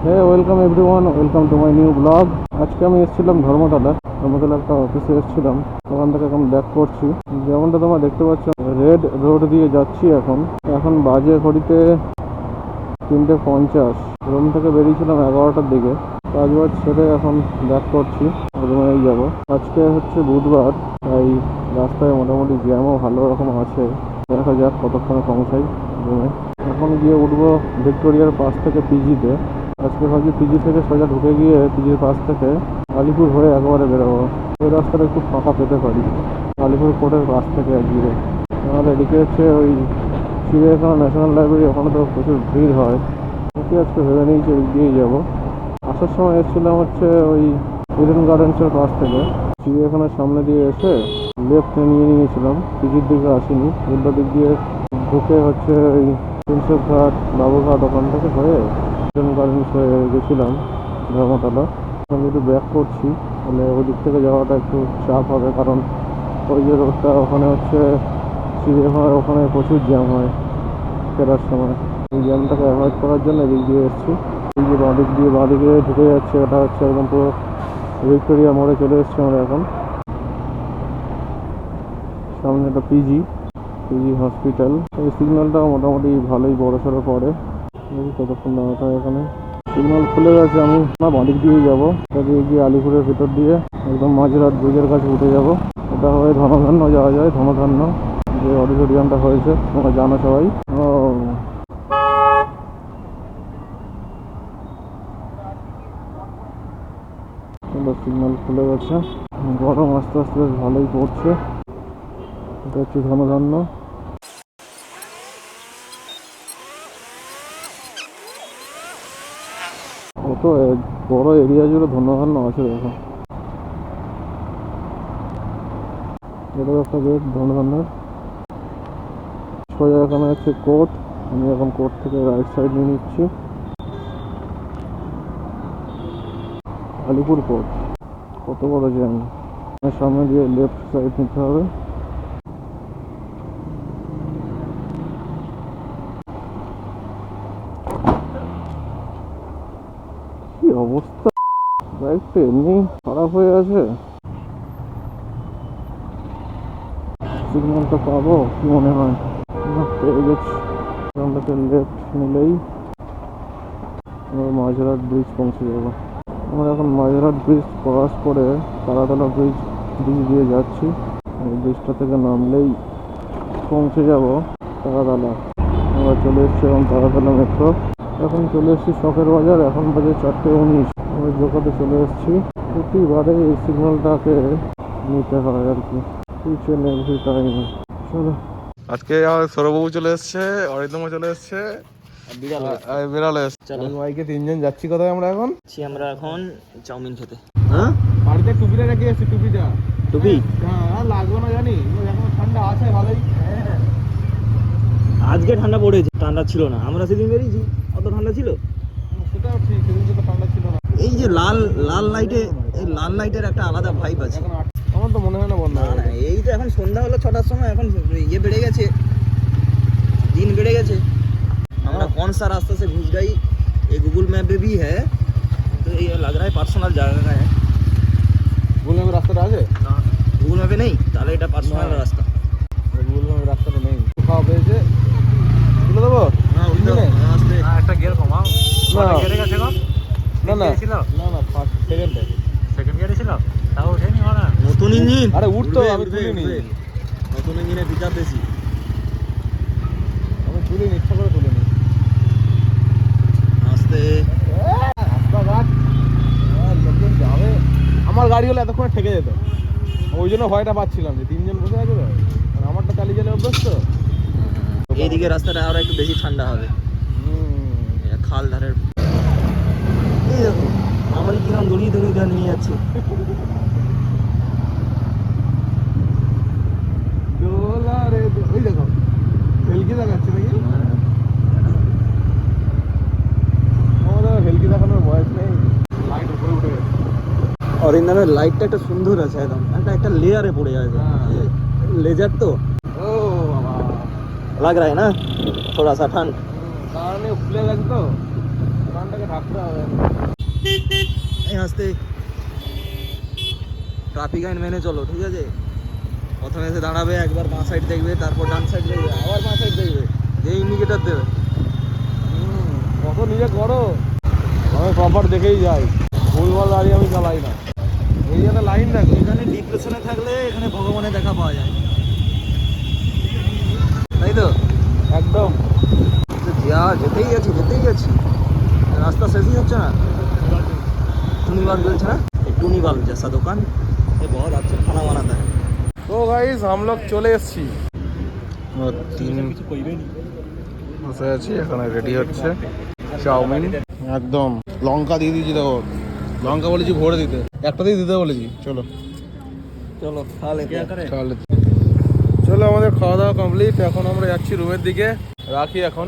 Hey welcome everyone, welcome to my new blog. আজকে আমি এসেছিলাম ধর্মতলা একটা অফিসে এসেছিলাম। ওখান থেকে এখন ব্যাক করছি। যেমনটা তোমরা দেখতে পাচ্ছ, রেড রোড দিয়ে যাচ্ছি। এখন বাজে ঘড়িতে 3:50। রুম থেকে বেরিয়েছিলাম 11টার দিকে। কাজবাজ ছেড়ে এখন ব্যাক করছি, রুমেই যাবো। আজকে হচ্ছে বুধবার, তাই রাস্তায় মোটামুটি জ্যামও ভালো রকম আছে। দেখা যাক কতক্ষণে পৌঁছাই রুমে। এখন গিয়ে উঠবো ভিক্টোরিয়ার পাশ থেকে পিজিতে। আজকে ভাবছি পিজি থেকে সোজা ঢুকে গিয়ে পিজির পাশ থেকে আলিপুর হয়ে একবারে বেরোবো। ওই রাস্তাটা একটু ফাঁকা পেতে পারি, আলিপুর কোর্টের পাশ থেকে গিয়ে। নাহলে এদিকে হচ্ছে ওই চিড়িয়াখানা ন্যাশনাল লাইব্রেরি, ওখানে তো প্রচুর ভিড় হয়। ওকে আজকে ভেবে নিয়েছি ওই দিয়েই যাবো। আসার সময় এসেছিলাম হচ্ছে ওই ইডেন গার্ডেন্সের পাশ থেকে। চিড়িয়াখানার সামনে দিয়ে এসে লেফট নিয়ে নিয়েছিলাম, পিজির দিকে আসিনি। উল্টো দিক দিয়ে ঢুকে হচ্ছে ওই প্রিন্সেপ ঘাট, বাবুঘাট ওখান থেকে হয়ে ইডেন গার্ডেন্স হয়ে গেছিলাম ধর্মতলা। এখন একটু ব্যাক করছি, মানে ওই দিক থেকে যাওয়াটা একটু চাপ হবে, কারণ ওই যে রোডটা ওখানে হচ্ছে চিড়িয়াখানার ওখানে প্রচুর জ্যাম হয় ফেরার সময়। এই জ্যামটাকে অ্যাভয়েড করার জন্য এদিক দিয়ে এসেছি। এই যে বাঁদিকে ঢুকে যাচ্ছে, ওটা হচ্ছে একদম পুরো ভিক্টোরিয়া মোড়ে চলে এসেছি আমরা এখন। সামনে একটা পিজি হসপিটাল। এই সিগন্যালটাও মোটামুটি ভালোই বড় সড়ো পড়ে। দেখি কতক্ষণ দাঁড়াতে হয় এখানে। সিগন্যাল খুলে গেছে, আমি বাঁদিক দিয়েই যাবো। এটা দিয়ে গিয়ে আলিপুরের ভেতর দিয়ে একদম মাঝরাত ব্রিজের কাছে উঠে যাবো। এটা হয়ে ধনধান্য যাওয়া যায়। ধনধান্য যে অডিটোরিয়ামটা হয়েছে তোমরা জানো সবাই। ও সিগন্যাল খুলে গেছে। গরম আস্তে আস্তে বেশ ভালোই পড়ছে। এটা হচ্ছে ধনধান্য। কত বড় এরিয়া জুড়ে ধনধান্য আছে দেখো। এটা একটা গেট ধনধান্যের। সোজা এখানে হচ্ছে কোর্ট। আমি এখন কোর্ট থেকে রাইট সাইড নিয়ে নিচ্ছি। আলিপুর কোর্ট কত বড় জ্যাম। সামনে দিয়ে লেফট সাইড নিতে হবে। কি অবস্থা, বাইকটা এমনি খারাপ হয়ে আছে। সিগন্যালটা পাবো কি মনে হয়? না, পেয়ে গেছি। এখান থেকে লেফট নিলেই আমরা মাঝরাট ব্রিজ পৌঁছে যাবো। আমরা এখন মাঝরাট ব্রিজ ক্রস করে তারাতলা ব্রিজ দিয়ে যাচ্ছি। এই ব্রিজটা থেকে নামলেই পৌঁছে যাব তারাতলা। আমরা চলে এসেছি এখন তারাতলা মেট্রো। এখন চলে এসেছি শখের বাজার। এখন বাজে 4:19। আমরা জোকাতে চলে এসেছি। প্রতিবারে এই সিগন্যালটাকে নিতে হয় আর কি, এভরি টাইম। চলো, আজকে সৌরভবাবু চলে এসছে, অরিন্দম চলে এসছে, বিড়াল এসছে। বাইকে 3জন যাচ্ছি। কোথায় আমরা এখন? আমরা এখন চাউমিন খেতে। হ্যাঁ, বাড়িতে টুপিটা রেখে এসেছি। টুপি হ্যাঁ, লাগবে না জানি। এখন ঠান্ডা আছে ভালোই। আজকে ঠান্ডা পড়েছে, ঠান্ডা ছিল না। আমরা সেদিন বেরিয়েছি, অত ঠান্ডা ছিল? সেটাও ঠিক, সেদিন তো ঠান্ডা ছিল না। এই যে লাল লাইটে, এই লাল লাইটের একটা আলাদা ভাইব আছে। আমার তো মনে হয় না বন্ধ। না, এই তো এখন সন্ধ্যা হলো 6টার সময়। এখন ইয়ে বেড়ে গেছে, दिन बेड़े गए। हमारा कौन सा रास्ता से घुस गई, ये गूगल मैप पे भी है, तो ये लग रहा है पर्सनल जगह है। गूगल मैप रास्ता আছে না, গুগল ম্যাপে নেই, তাহলে এটা পার্সোনাল রাস্তা। গুগল ম্যাপ রাস্তাটা নেই। খাওয়া পেয়েছে, তুলে দেবো না, উল্টো আসতে একটা গিয়ার কমাও। না গিয়ারে গেছে গো? না না ছিল না, ফার্স্ট সেকেন্ডে সেকেন্ড গিয়ারে ছিল, তাও ওঠেনি ওরা। নতুন ইঞ্জিন। আরে উঠতো, আমি তুলিনি। নতুন ইঞ্জিনে পিকআপ বেশি। আমি তুলিনি, ইচ্ছা করে তুলিনি। আসতে রাস্তাঘাট লোকজন যাবে। আমার গাড়ি হলে এতক্ষণ ঠেকে যেত। ওই জন্য ভয়টা পাচ্ছিলাম যে 3জন বসে আছে তো, আর আমারটা চালিয়ে গেলে অভ্যাস তো। এইদিকে রাস্তাটা আরো একটু বেশি ঠান্ডা হবে। খাল ধারের এই দেখো আমার কিরম দড়িয়ে দড়িয়ে নিয়ে যাচ্ছে। ওই দেখো হেলকি দেখাচ্ছে নাকি? আমাদের হেলকি দেখানোর বয়স নেই। লাইট উপরে উঠে গেছে। অরিন্দমের লাইটটা একটা সুন্দর আছে, একদম একটা লেয়ারে পড়ে আছে। लेजर तो ओ बाबा लग रहा है ना, थोड़ा सा ठंड। কারণে খুলে গেছে তো, কারণটাকে থাকতে হবে। এই হাসতে ট্রাফিক আইন মেনে চলো, ঠিক আছে? প্রথমে এসে দাঁড়াবে, একবার বাঁ সাইড দেখবে, তারপর ডান সাইড দেখবে, আবার বাঁ সাইড দেখবে, যে ইন্ডিকেটার দেবে। কত নিজে করো, আমি প্রপার দেখেই যাই, ভুলভাল গাড়ি আমি চালাই না। এই একটা লাইন দেখো, এখানে ডিপ্রেশনে থাকলে এখানে ভগবানের দেখা পাওয়া যায়, তাই তো? একদম। যা যেতেই গেছি, রাস্তা শেষই হচ্ছে না। टूनीवाल चलছে না, टूनीवाल जैसा दुकान ये बहुत अच्छा खाना बनाता है। তো গাইস हम लोग চলে এসেছি, বসে আছি, এখানে রেডি হচ্ছে চাউমিন। একদম লঙ্কা দিয়ে দিয়েছি, দেখো লঙ্কা বলেছি ভরে দিতে, একটাতেই দিতে বলেছি। চলো चलो खा लेते हैं। চলো আমাদের খাওয়া দাওয়া কমপ্লিট, এখন আমরা যাচ্ছি রুমের দিকে। রাখি এখন।